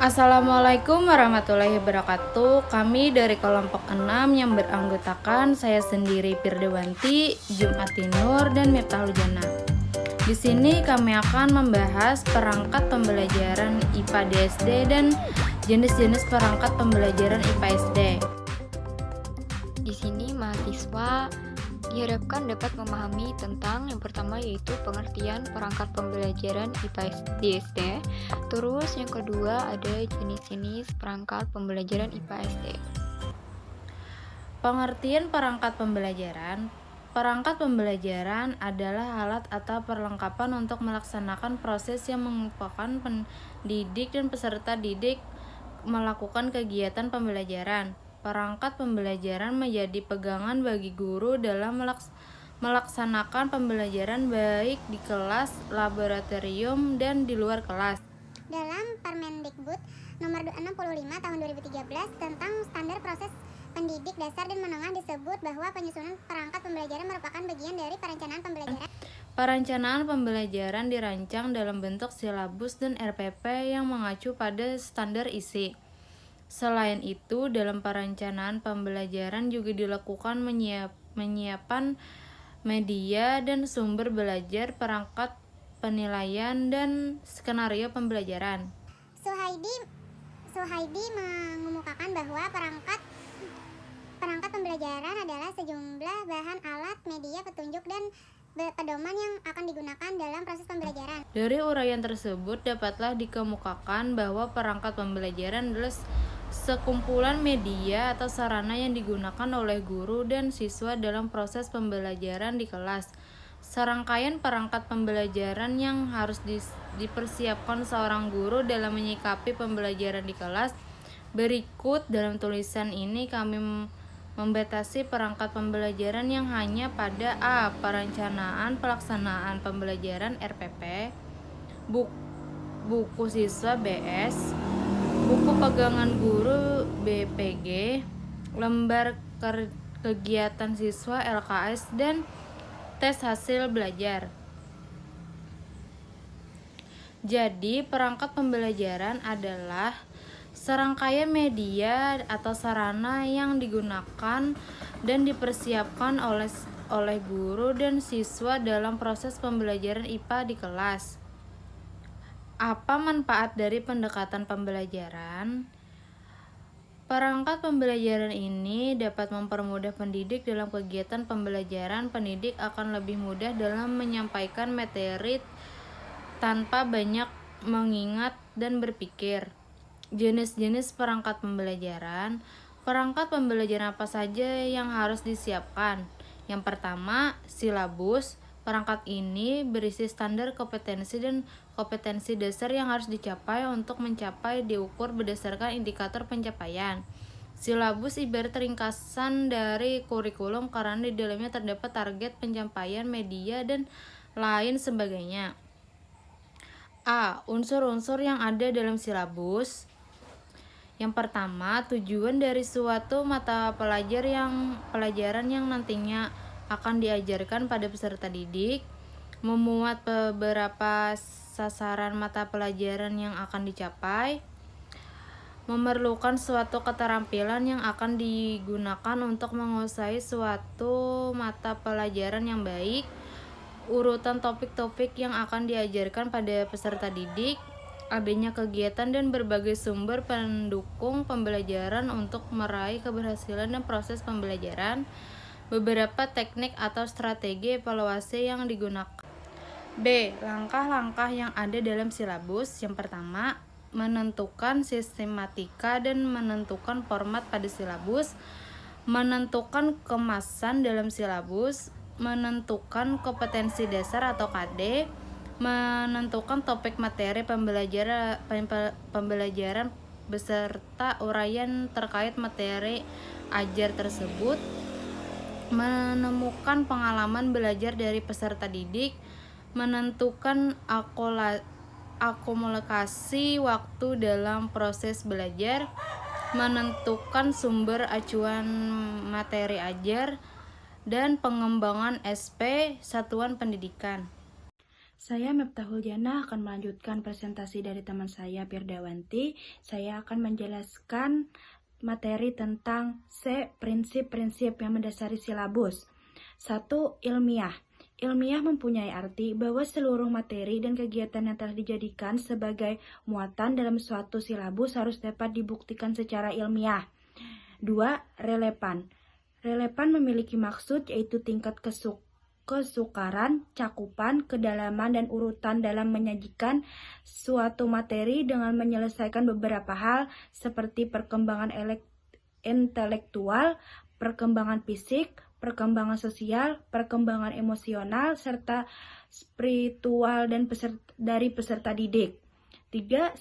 Assalamualaikum warahmatullahi wabarakatuh. Kami dari kelompok 6 yang beranggotakan saya sendiri Firdewanti, Jum'ati Nur, dan Miftahul Jannah. Di sini kami akan membahas perangkat pembelajaran IPA di SD dan jenis-jenis perangkat pembelajaran IPA SD. Di sini mahasiswa diharapkan dapat memahami tentang yang pertama yaitu pengertian perangkat pembelajaran IPA di SD. Terus yang kedua ada jenis-jenis perangkat pembelajaran IPA SD. Pengertian perangkat pembelajaran. Perangkat pembelajaran adalah alat atau perlengkapan untuk melaksanakan proses yang mengupakan pendidik dan peserta didik melakukan kegiatan pembelajaran. Perangkat pembelajaran menjadi pegangan bagi guru dalam melaksanakan pembelajaran baik di kelas, laboratorium, dan di luar kelas. Dalam Permendikbud nomor 65 tahun 2013 tentang standar proses pendidik dasar dan menengah disebut bahwa penyusunan perangkat pembelajaran merupakan bagian dari perencanaan pembelajaran. Perencanaan pembelajaran dirancang dalam bentuk silabus dan RPP yang mengacu pada standar isi. Selain itu, dalam perencanaan pembelajaran juga dilakukan menyiapkan media dan sumber belajar, perangkat penilaian, dan skenario pembelajaran. Suhaidi mengemukakan bahwa perangkat pembelajaran adalah sejumlah bahan alat, media, petunjuk, dan pedoman yang akan digunakan dalam proses pembelajaran. Dari uraian tersebut dapatlah dikemukakan bahwa perangkat pembelajaran adalah sekumpulan media atau sarana yang digunakan oleh guru dan siswa dalam proses pembelajaran di kelas. Serangkaian perangkat pembelajaran yang harus dipersiapkan seorang guru dalam menyikapi pembelajaran di kelas. Berikut dalam tulisan ini kami membatasi perangkat pembelajaran yang hanya pada A. Perencanaan pelaksanaan pembelajaran RPP, buku siswa BS, buku pegangan guru BPG, lembar kegiatan siswa LKS, dan tes hasil belajar. Jadi, perangkat pembelajaran adalah serangkaian media atau sarana yang digunakan dan dipersiapkan oleh guru dan siswa dalam proses pembelajaran IPA di kelas. Apa manfaat dari pendekatan pembelajaran? Perangkat pembelajaran ini dapat mempermudah pendidik dalam kegiatan pembelajaran. Pendidik akan lebih mudah dalam menyampaikan materi tanpa banyak mengingat dan berpikir. Jenis-jenis perangkat pembelajaran. Perangkat pembelajaran apa saja yang harus disiapkan? Yang pertama, silabus. Perangkat ini berisi standar kompetensi dan kompetensi dasar yang harus dicapai untuk mencapai diukur berdasarkan indikator pencapaian. Silabus ibarat ringkasan dari kurikulum karena di dalamnya terdapat target pencapaian, media, dan lain sebagainya. A. Unsur-unsur yang ada dalam silabus. Yang pertama, tujuan dari suatu mata pelajaran yang nantinya akan diajarkan pada peserta didik, memuat beberapa sasaran mata pelajaran yang akan dicapai, memerlukan suatu keterampilan yang akan digunakan untuk menguasai suatu mata pelajaran yang baik, urutan topik-topik yang akan diajarkan pada peserta didik, adanya kegiatan dan berbagai sumber pendukung pembelajaran untuk meraih keberhasilan dan proses pembelajaran, beberapa teknik atau strategi evaluasi yang digunakan. B. Langkah-langkah yang ada dalam silabus. Yang pertama, menentukan sistematika dan menentukan format pada silabus, menentukan kemasan dalam silabus, menentukan kompetensi dasar atau KD, menentukan topik materi pembelajaran beserta uraian terkait materi ajar tersebut, menemukan pengalaman belajar dari peserta didik, menentukan akumulasi waktu dalam proses belajar, menentukan sumber acuan materi ajar, dan pengembangan SP satuan pendidikan. Saya Miftahul Jannah akan melanjutkan presentasi dari teman saya Firdawanti. Saya akan menjelaskan materi tentang prinsip-prinsip yang mendasari silabus. 1. Ilmiah. Ilmiah mempunyai arti bahwa seluruh materi dan kegiatan yang telah dijadikan sebagai muatan dalam suatu silabus harus dapat dibuktikan secara ilmiah. 2. Relevan. Relevan memiliki maksud yaitu tingkat kesukaran, cakupan, kedalaman, dan urutan dalam menyajikan suatu materi dengan menyelesaikan beberapa hal seperti perkembangan intelektual, perkembangan fisik, perkembangan sosial, perkembangan emosional, serta spiritual dari peserta didik. 3.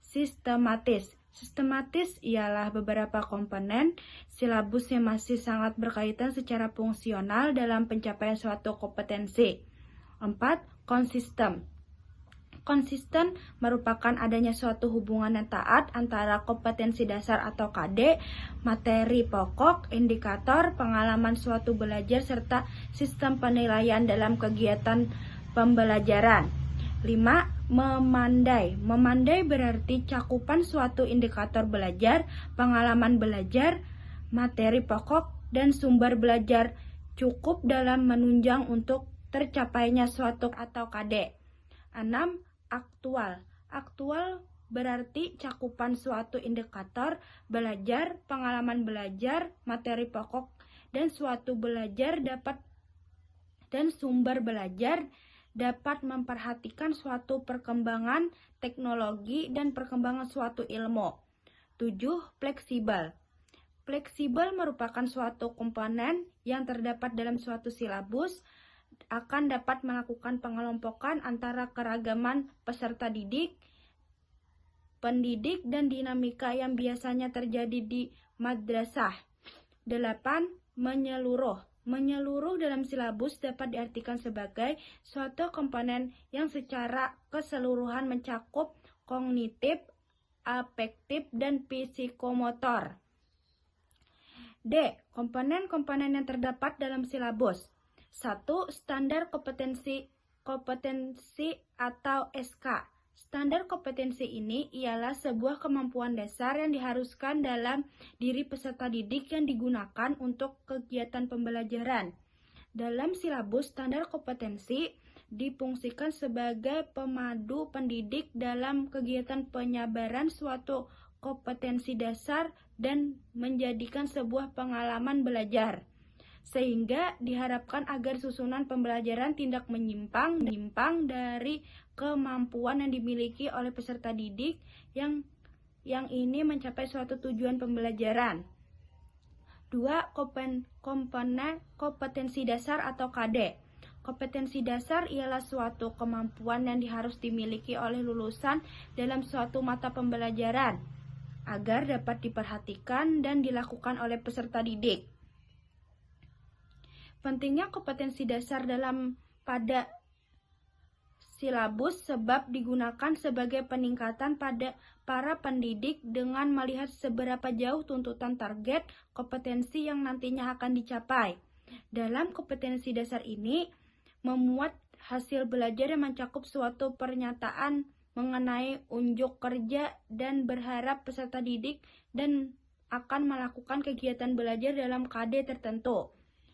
Sistematis. Sistematis ialah beberapa komponen silabus yang masih sangat berkaitan secara fungsional dalam pencapaian suatu kompetensi. 4. Konsisten. Konsisten merupakan adanya suatu hubungan yang taat antara kompetensi dasar atau KD, materi pokok, indikator, pengalaman suatu belajar, serta sistem penilaian dalam kegiatan pembelajaran. 5. Memandai. Memandai berarti cakupan suatu indikator belajar, pengalaman belajar, materi pokok, dan sumber belajar cukup dalam menunjang untuk tercapainya suatu atau KD. 6. Aktual. Aktual berarti cakupan suatu indikator belajar, pengalaman belajar, materi pokok, dan suatu belajar dan sumber belajar dapat memperhatikan suatu perkembangan teknologi dan perkembangan suatu ilmu. 7. Fleksibel. Fleksibel merupakan suatu komponen yang terdapat dalam suatu silabus, akan dapat melakukan pengelompokan antara keragaman peserta didik, pendidik, dan dinamika yang biasanya terjadi di madrasah. 8. Menyeluruh. Menyeluruh dalam silabus dapat diartikan sebagai suatu komponen yang secara keseluruhan mencakup kognitif, afektif, dan psikomotor. D. Komponen-komponen yang terdapat dalam silabus. 1. Standar kompetensi atau SK. Standar kompetensi ini ialah sebuah kemampuan dasar yang diharuskan dalam diri peserta didik yang digunakan untuk kegiatan pembelajaran. Dalam silabus, standar kompetensi difungsikan sebagai pemadu pendidik dalam kegiatan penyabaran suatu kompetensi dasar dan menjadikan sebuah pengalaman belajar, sehingga diharapkan agar susunan pembelajaran tidak menyimpang dari kemampuan yang dimiliki oleh peserta didik yang ini mencapai suatu tujuan pembelajaran. 2. Komponen kompetensi dasar atau KD. Kompetensi dasar ialah suatu kemampuan yang harus dimiliki oleh lulusan dalam suatu mata pembelajaran agar dapat diperhatikan dan dilakukan oleh peserta didik. Pentingnya kompetensi dasar pada silabus sebab digunakan sebagai peningkatan pada para pendidik dengan melihat seberapa jauh tuntutan target kompetensi yang nantinya akan dicapai. Dalam kompetensi dasar ini memuat hasil belajar yang mencakup suatu pernyataan mengenai unjuk kerja dan berharap peserta didik dan akan melakukan kegiatan belajar dalam KD tertentu.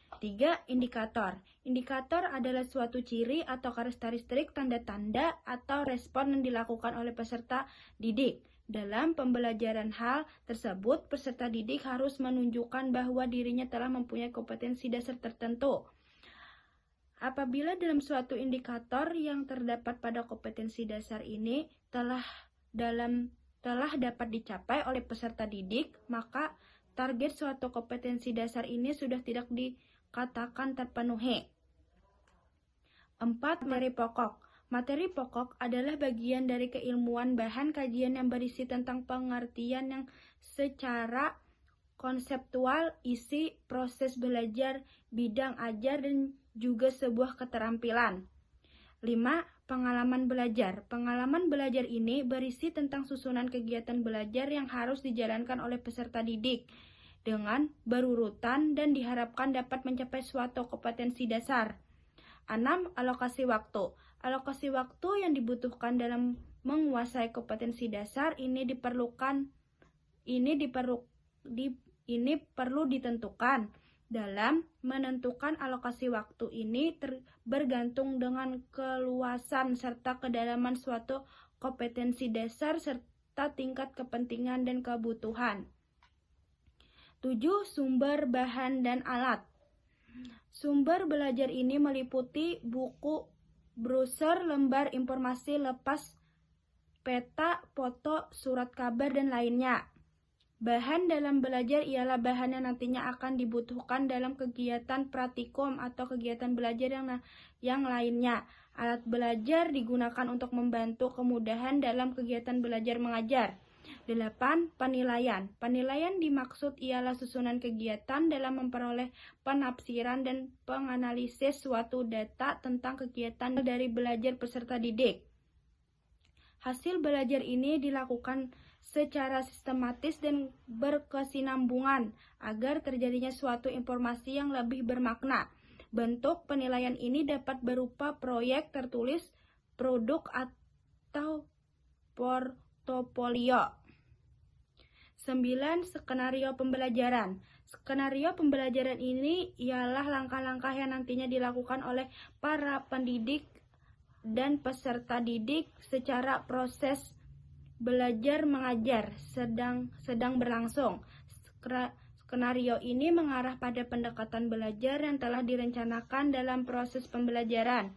3. Indikator. Indikator adalah suatu ciri atau karakteristik tanda-tanda atau respon yang dilakukan oleh peserta didik. Dalam pembelajaran hal tersebut, peserta didik harus menunjukkan bahwa dirinya telah mempunyai kompetensi dasar tertentu. Apabila dalam suatu indikator yang terdapat pada kompetensi dasar ini telah dapat dicapai oleh peserta didik, maka target suatu kompetensi dasar ini sudah tidak dikatakan terpenuhi. 4. Materi pokok. Materi pokok adalah bagian dari keilmuan bahan kajian yang berisi tentang pengertian yang secara konseptual, isi, proses belajar, bidang ajar, dan juga sebuah keterampilan. 5. Pengalaman belajar. Pengalaman belajar ini berisi tentang susunan kegiatan belajar yang harus dijalankan oleh peserta didik dengan berurutan dan diharapkan dapat mencapai suatu kompetensi dasar. 6. Alokasi waktu. Alokasi waktu yang dibutuhkan dalam menguasai kompetensi dasar ini perlu ditentukan. Dalam menentukan alokasi waktu ini bergantung dengan keluasan serta kedalaman suatu kompetensi dasar serta tingkat kepentingan dan kebutuhan. 7. Sumber bahan dan alat. Sumber belajar ini meliputi buku, brosur, lembar informasi lepas, peta, foto, surat kabar, dan lainnya. Bahan dalam belajar ialah bahan yang nantinya akan dibutuhkan dalam kegiatan praktikum atau kegiatan belajar yang lainnya. Alat belajar digunakan untuk membantu kemudahan dalam kegiatan belajar mengajar. 8. Penilaian. Penilaian dimaksud ialah susunan kegiatan dalam memperoleh penafsiran dan penganalisis suatu data tentang kegiatan dari belajar peserta didik. Hasil belajar ini dilakukan secara sistematis dan berkesinambungan agar terjadinya suatu informasi yang lebih bermakna. Bentuk penilaian ini dapat berupa proyek tertulis, produk, atau portofolio. 9. Skenario pembelajaran. Skenario pembelajaran ini ialah langkah-langkah yang nantinya dilakukan oleh para pendidik dan peserta didik secara proses belajar mengajar sedang berlangsung. Skenario ini mengarah pada pendekatan belajar yang telah direncanakan dalam proses pembelajaran.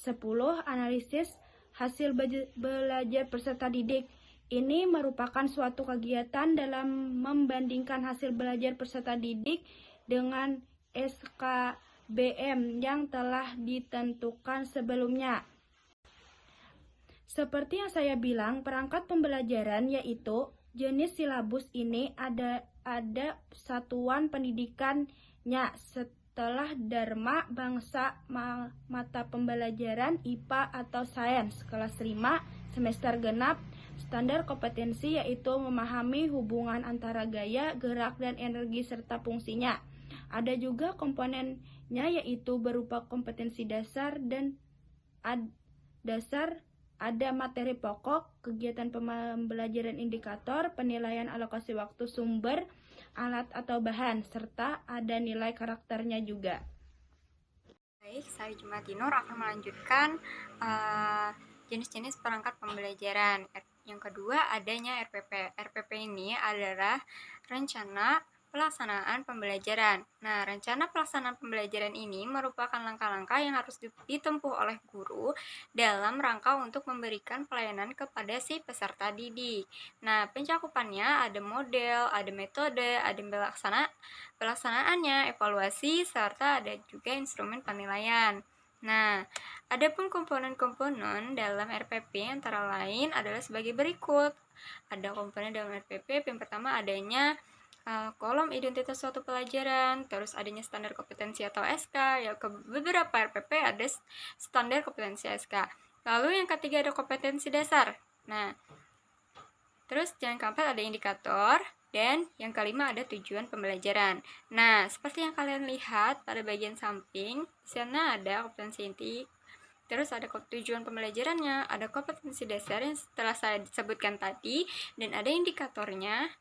10. Analisis hasil belajar peserta didik. Ini merupakan suatu kegiatan dalam membandingkan hasil belajar peserta didik dengan SKBM yang telah ditentukan sebelumnya. Seperti yang saya bilang, perangkat pembelajaran yaitu jenis silabus ini ada satuan pendidikannya setelah Dharma, Bangsa, mata pembelajaran IPA atau Sains, kelas 5, semester genap, standar kompetensi yaitu memahami hubungan antara gaya, gerak, dan energi serta fungsinya. Ada juga komponennya yaitu berupa kompetensi dasar dan ada materi pokok, kegiatan pembelajaran indikator, penilaian alokasi waktu, sumber, alat atau bahan, serta ada nilai karakternya juga. Baik, saya Jumatinur akan melanjutkan jenis-jenis perangkat pembelajaran. Yang kedua, adanya RPP. RPP ini adalah rencana pelaksanaan pembelajaran. Nah, rencana pelaksanaan pembelajaran ini merupakan langkah-langkah yang harus ditempuh oleh guru dalam rangka untuk memberikan pelayanan kepada si peserta didik. Nah, pencakupannya ada model, ada metode, ada pelaksanaannya, evaluasi, serta ada juga instrumen penilaian. Nah, adapun komponen-komponen dalam RPP antara lain adalah sebagai berikut. Ada komponen dalam RPP, yang pertama adanya kolom identitas suatu pelajaran, terus adanya standar kompetensi atau SK, ya ke beberapa RPP ada standar kompetensi SK. Lalu yang ketiga ada kompetensi dasar. Nah, terus yang keempat ada indikator, dan yang kelima ada tujuan pembelajaran. Nah, seperti yang kalian lihat pada bagian samping, di sana ada kompetensi inti, terus ada tujuan pembelajarannya, ada kompetensi dasar yang setelah saya sebutkan tadi, dan ada indikatornya,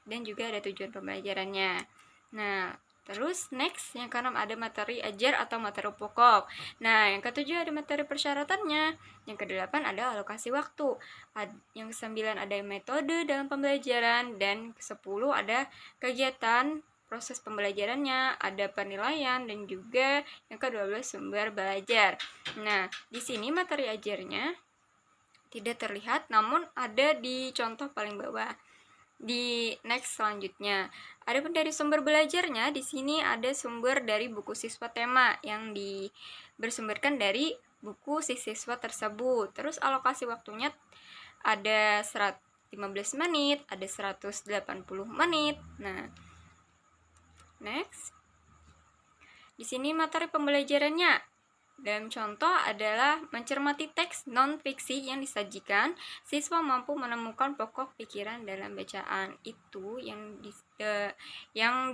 dan juga ada tujuan pembelajarannya. Nah, terus next, yang keenam ada materi ajar atau materi pokok. Nah, yang ketujuh ada materi persyaratannya. Yang kedelapan ada alokasi waktu. Yang kesembilan ada metode dalam pembelajaran. Dan kesepuluh ada kegiatan proses pembelajarannya, ada penilaian, dan juga yang ke-12 sumber belajar. Nah, di sini materi ajarnya tidak terlihat, namun ada di contoh paling bawah. Di next selanjutnya, adapun dari sumber belajarnya, di sini ada sumber dari buku siswa tema yang bersumberkan dari buku si siswa tersebut. Terus alokasi waktunya ada 115 menit, ada 180 menit. Nah, next. Di sini materi pembelajarannya. Dalam contoh adalah mencermati teks non-fiksi yang disajikan, siswa mampu menemukan pokok pikiran dalam bacaan. Itu yang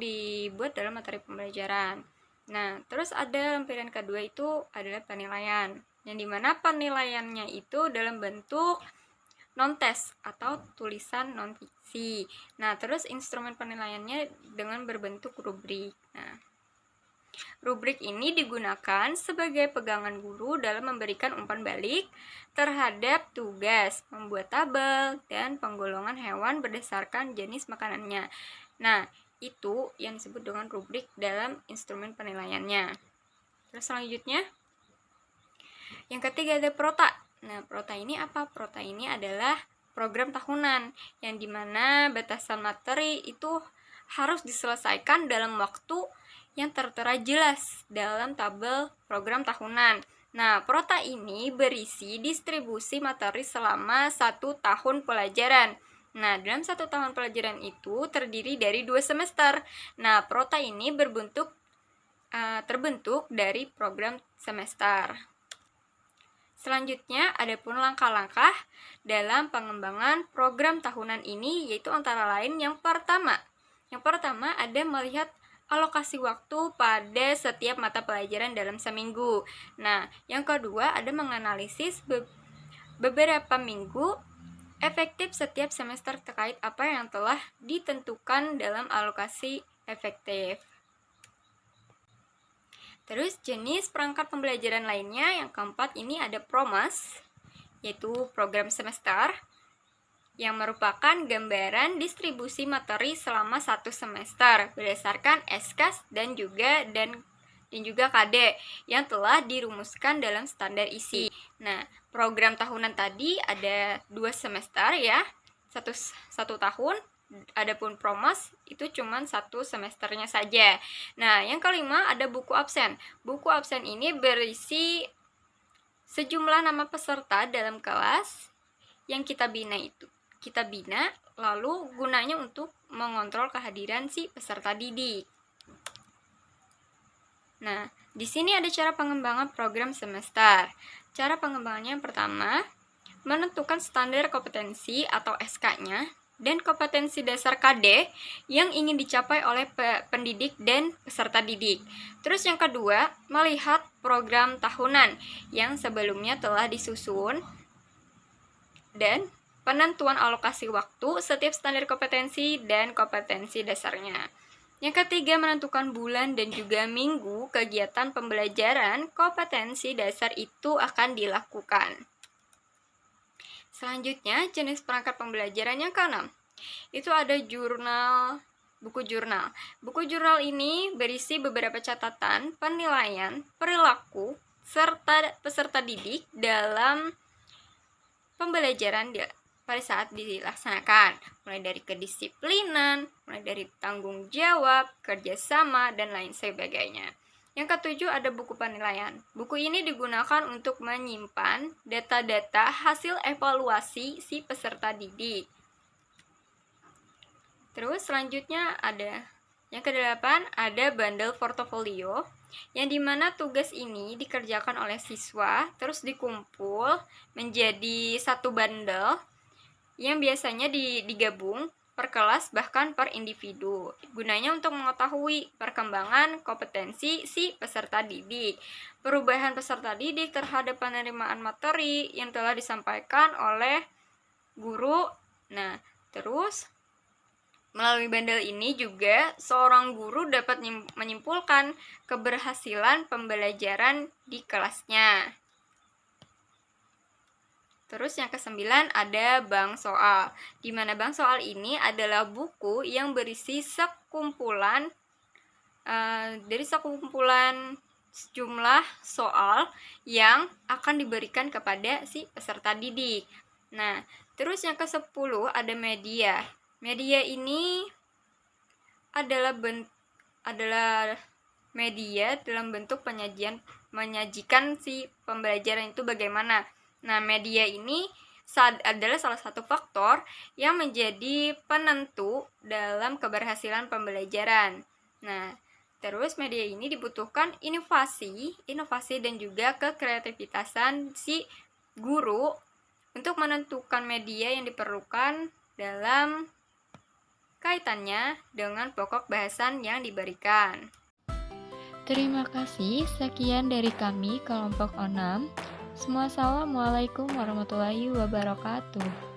dibuat dalam materi pembelajaran. Nah, terus ada lampiran kedua itu adalah penilaian. yang dimana penilaiannya itu dalam bentuk non-test atau tulisan non-fiksi. Nah, terus instrumen penilaiannya dengan berbentuk rubrik. Nah, rubrik ini digunakan sebagai pegangan guru dalam memberikan umpan balik terhadap tugas, membuat tabel, dan penggolongan hewan berdasarkan jenis makanannya. Nah, itu yang disebut dengan rubrik dalam instrumen penilaiannya. Terus selanjutnya, yang ketiga ada prota. Nah, prota ini apa? Prota ini adalah program tahunan yang dimana batasan materi itu harus diselesaikan dalam waktu yang tertera jelas dalam tabel program tahunan. Nah, prota ini berisi distribusi materi selama 1 tahun pelajaran. Nah, dalam 1 tahun pelajaran itu terdiri dari 2 semester. Nah, prota ini terbentuk dari program semester. Selanjutnya, ada pun langkah-langkah dalam pengembangan program tahunan ini, yaitu antara lain yang pertama. Yang pertama ada melihat alokasi waktu pada setiap mata pelajaran dalam seminggu. Nah, yang kedua ada menganalisis beberapa minggu efektif setiap semester terkait apa yang telah ditentukan dalam alokasi efektif. Terus jenis perangkat pembelajaran lainnya yang keempat ini ada PROMAS, yaitu program semester, yang merupakan gambaran distribusi materi selama 1 semester berdasarkan SKAS dan juga KD yang telah dirumuskan dalam standar isi. Nah, program tahunan tadi ada 2 semester ya, satu tahun. Adapun PROMAS itu cuma 1 semesternya saja. Nah, yang kelima ada buku absen. Buku absen ini berisi sejumlah nama peserta dalam kelas yang kita bina, lalu gunanya untuk mengontrol kehadiran si peserta didik. Nah, di sini ada cara pengembangan program semester. Cara pengembangannya yang pertama, menentukan standar kompetensi atau SK-nya dan kompetensi dasar KD yang ingin dicapai oleh pendidik dan peserta didik. Terus yang kedua, melihat program tahunan yang sebelumnya telah disusun dan penentuan alokasi waktu setiap standar kompetensi dan kompetensi dasarnya. Yang ketiga, menentukan bulan dan juga minggu kegiatan pembelajaran kompetensi dasar itu akan dilakukan. Selanjutnya, jenis perangkat pembelajaran yang keenam. Itu ada buku jurnal. Buku jurnal ini berisi beberapa catatan, penilaian, perilaku, serta peserta didik dalam pembelajaran pada saat dilaksanakan. Mulai dari kedisiplinan, mulai dari tanggung jawab, kerjasama, dan lain sebagainya. Yang ketujuh ada buku penilaian. Buku ini digunakan untuk menyimpan data-data hasil evaluasi si peserta didik. Terus selanjutnya ada yang kedelapan ada bundle portofolio, yang dimana tugas ini dikerjakan oleh siswa terus dikumpul menjadi 1 bundle yang biasanya digabung per kelas bahkan per individu. Gunanya untuk mengetahui perkembangan kompetensi si peserta didik, perubahan peserta didik terhadap penerimaan materi yang telah disampaikan oleh guru. Nah, terus melalui bundle ini juga seorang guru dapat menyimpulkan keberhasilan pembelajaran di kelasnya. Terus yang ke-9 ada bank soal, di mana bank soal ini adalah buku yang berisi sekumpulan jumlah soal yang akan diberikan kepada si peserta didik. Nah, terus yang ke-10 ada media. Media ini adalah media dalam bentuk menyajikan si pembelajaran itu bagaimana. Nah, media ini adalah salah satu faktor yang menjadi penentu dalam keberhasilan pembelajaran. Nah, terus media ini dibutuhkan inovasi dan juga kekreativitasan si guru untuk menentukan media yang diperlukan dalam kaitannya dengan pokok bahasan yang diberikan. Terima kasih, sekian dari kami kelompok 6. Assalamualaikum warahmatullahi wabarakatuh.